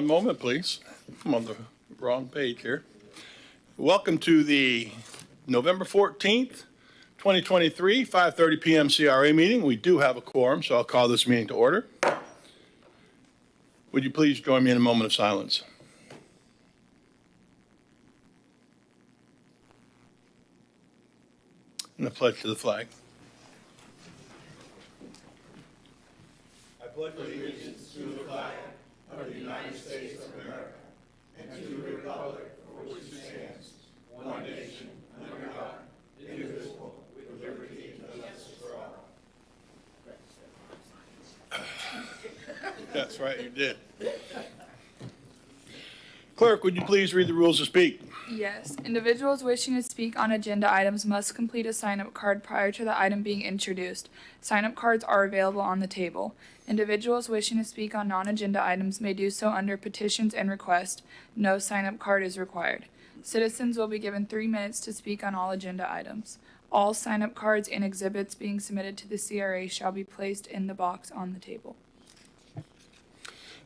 One moment, please. I'm on the wrong page here. Welcome to the November 14th, 2023, 5:30 p.m. CRA meeting. We do have a quorum, so I'll call this meeting to order. Would you please join me in a moment of silence? And a pledge to the flag. I pledge allegiance to the flag of the United States of America and to the republic for which it stands, one nation, under God, indivisible, with liberty and justice for all. That's right, you did. Clerk, would you please read the rules to speak? Yes. Individuals wishing to speak on agenda items must complete a sign-up card prior to the item being introduced. Sign-up cards are available on the table. Individuals wishing to speak on non-agenda items may do so under petitions and requests. No sign-up card is required. Citizens will be given 3 minutes to speak on all agenda items. All sign-up cards and exhibits being submitted to the CRA shall be placed in the box on the table.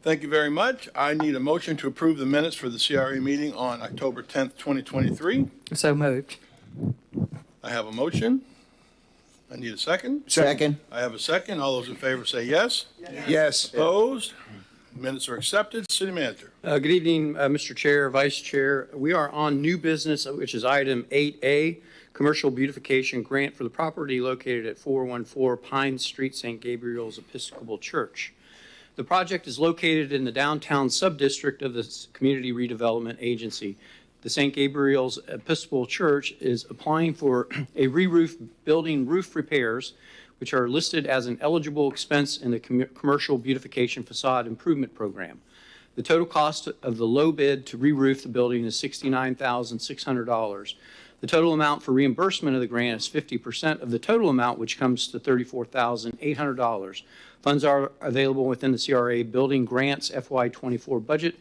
Thank you very much. I need a motion to approve the minutes for the CRA meeting on October 10th, 2023. So moved. I have a motion. I need a second. Second. I have a second. All those in favor say yes. Yes. Opposed? Minutes are accepted. City Manager. Good evening, Mr. Chair, Vice Chair. We are on new business, which is item 8A, commercial beautification grant for the property located at 414 Pine Street, St. Gabriel's Episcopal Church. The project is located in the downtown subdistrict of the Community Redevelopment Agency. The St. Gabriel's Episcopal Church is applying for a re-roof building roof repairs, which are listed as an eligible expense in the Commercial Beautification Facade Improvement Program. The total cost of the low bid to re-roof the building is $69,600. The total amount for reimbursement of the grant is 50% of the total amount, which comes to $34,800. Funds are available within the CRA Building Grants FY24 budget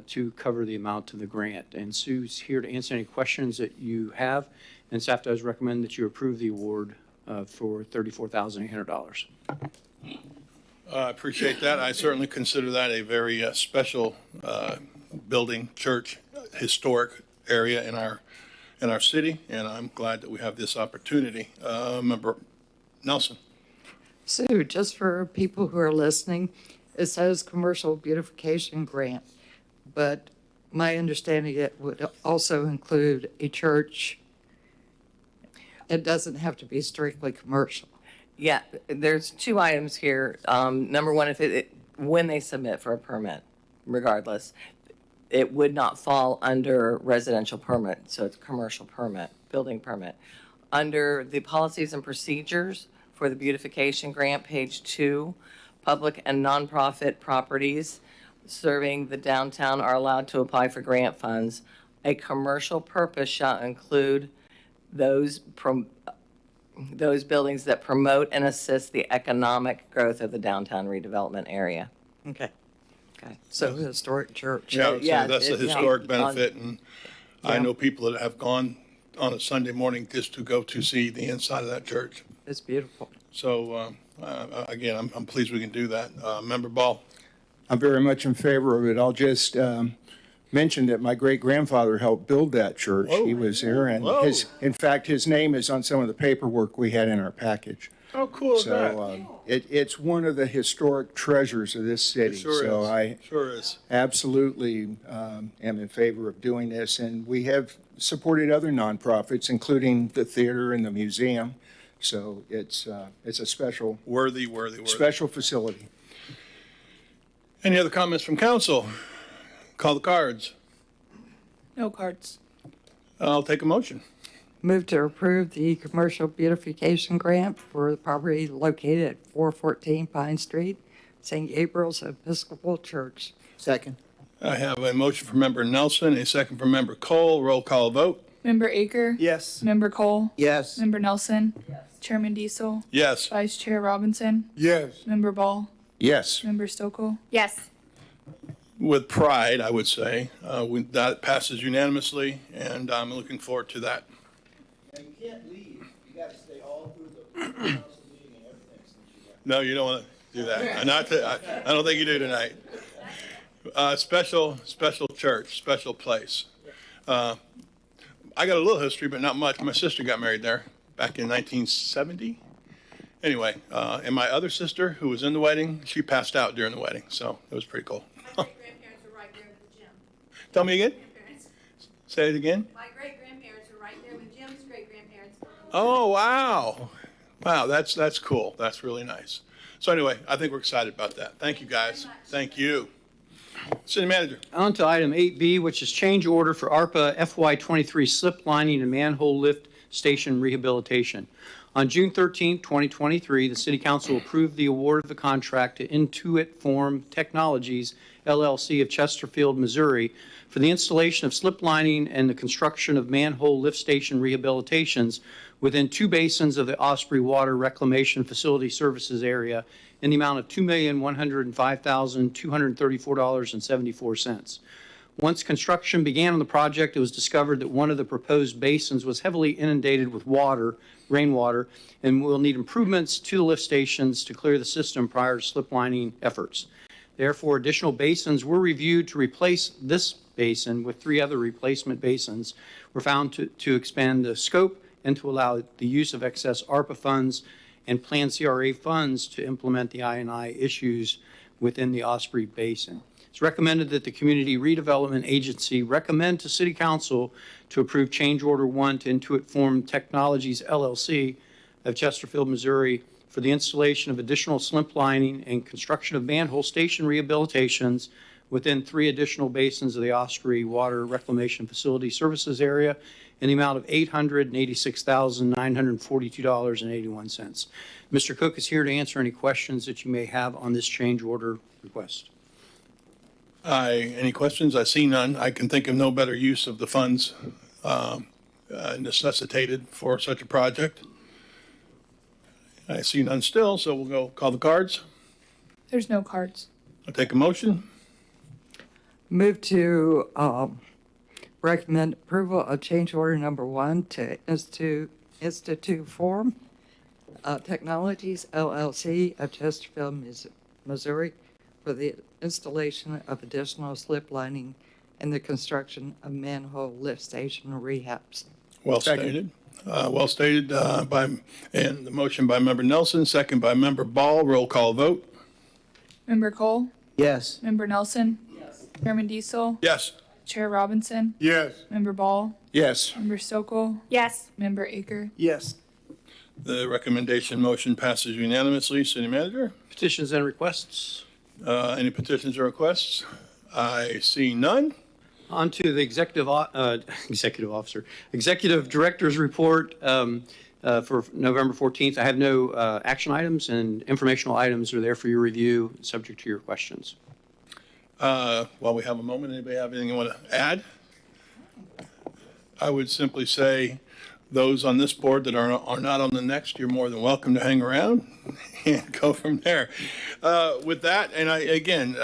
to cover the amount of the grant. And Sue's here to answer any questions that you have. And staff does recommend that you approve the award for $34,800. I appreciate that. I certainly consider that a very special building, church, historic area in our city, and I'm glad that we have this opportunity. Member Nelson. So just for people who are listening, it says commercial beautification grant, but my understanding it would also include a church. It doesn't have to be strictly commercial. Yeah, there's two items here. Number one, when they submit for a permit, regardless, it would not fall under residential permit, so it's a commercial permit, building permit. Under the policies and procedures for the beautification grant, page 2, public and nonprofit properties serving the downtown are allowed to apply for grant funds. A commercial purpose shall include those buildings that promote and assist the economic growth of the downtown redevelopment area. Okay. Okay. So historic church. Yeah, I would say Yeah, that's a it's historic on- benefit, and I know people that have gone on a Sunday morning just to go to see the inside of that church. It's beautiful. So, again, I'm pleased we can do that. Member Ball. I'm very much in favor of it. I'll just mention that my great-grandfather helped build that church. Whoa. He was there, and Whoa. in fact, his name is on some of the paperwork we had in our package. How cool is that? So it's one of the historic treasures of this city. Sure So is. I Sure is. absolutely am in favor of doing this, and we have supported other nonprofits, including the theater and the museum. So it's a special Worthy. special facility. Any other comments from council? Call the cards. No cards. I'll take a motion. Move to approve the commercial beautification grant for the property located at 414 Pine Street, St. Gabriel's Episcopal Church. Second. I have a motion for Member Nelson, a second for Member Cole. Roll call vote. Member Aker? Yes. Member Cole? Yes. Member Nelson? Yes. Chairman Diesel? Yes. Vice Chair Robinson? Yes. Member Ball? Yes. Member Stokel? Yes. With pride, I would say. That passes unanimously, and I'm looking forward to that. Now, you can't leave. You got to stay all through the council meeting and everything since you got. No, you don't want to do that. I don't think you do tonight. Special church, special place. I got a little history, but not much. My sister got married there back in 1970. Anyway, and my other sister, who was in the wedding, she passed out during the wedding, so it was pretty cool. My great-grandparents are right there with the gym. Tell me again? Grandparents. Say it again? My great-grandparents are right there with Jim's great-grandparents. Oh, wow. Wow, that's cool. That's really nice. So anyway, I think we're excited about that. Thank you, guys. Thank you. City Manager. On to item 8B, which is change order for ARPA FY23 slip lining and manhole lift station rehabilitation. On June 13, 2023, the City Council approved the award of the contract to Intuit Form Technologies, LLC of Chesterfield, Missouri, for the installation of slip lining and the construction of manhole lift station rehabilitations within 2 basins of the Osprey Water Reclamation Facility Services area in the amount of $2,105,234.74. Once construction began on the project, it was discovered that one of the proposed basins was heavily inundated with rainwater, and will need improvements to the lift stations to clear the system prior to slip lining efforts. Therefore, additional basins were reviewed to replace this basin with 3 other replacement basins were found to expand the scope and to allow the use of excess ARPA funds and planned CRA funds to implement the I&I issues within the Osprey Basin. It's recommended that the Community Redevelopment Agency recommend to City Council to approve change order 1 to Intuit Form Technologies LLC of Chesterfield, Missouri for the installation of additional slip lining and construction of manhole station rehabilitations within 3 additional basins of the Osprey Water Reclamation Facility Services area in the amount of $886,942.81. Mr. Cook is here to answer any questions that you may have on this change order request. Any questions? I see none. I can think of no better use of the funds necessitated for such a project. I see none still, so we'll go call the cards. There's no cards. I'll take a motion. Move to recommend approval of change order number 1 to Institute Form Technologies LLC of Chesterfield, Missouri for the installation of additional slip lining and the construction of manhole lift station rehabs. Well stated. Well stated and the motion by Member Nelson, second by Member Ball. Roll call vote. Member Cole? Yes. Member Nelson? Yes. Chairman Diesel? Yes. Chair Robinson? Yes. Member Ball? Yes. Member Sokol? Yes. Member Aker? Yes. The recommendation motion passes unanimously. City Manager, Petitions and requests. any petitions or requests? I see none. On to the executive director's report for November 14th. I have no action items, and informational items are there for your review, subject to your questions. While we have a moment, anybody have anything you want to add? I would simply say those on this board that are not on the next, you're more than welcome to hang around and go from there. With that, and again,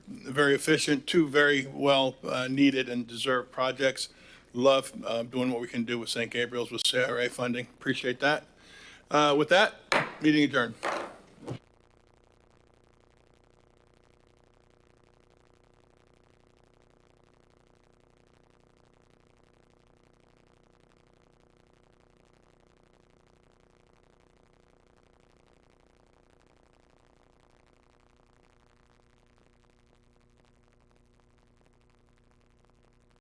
very efficient, 2 very well needed and deserved projects. Love doing what we can do with St. Gabriel's with CRA funding. Appreciate that. With that, meeting adjourned.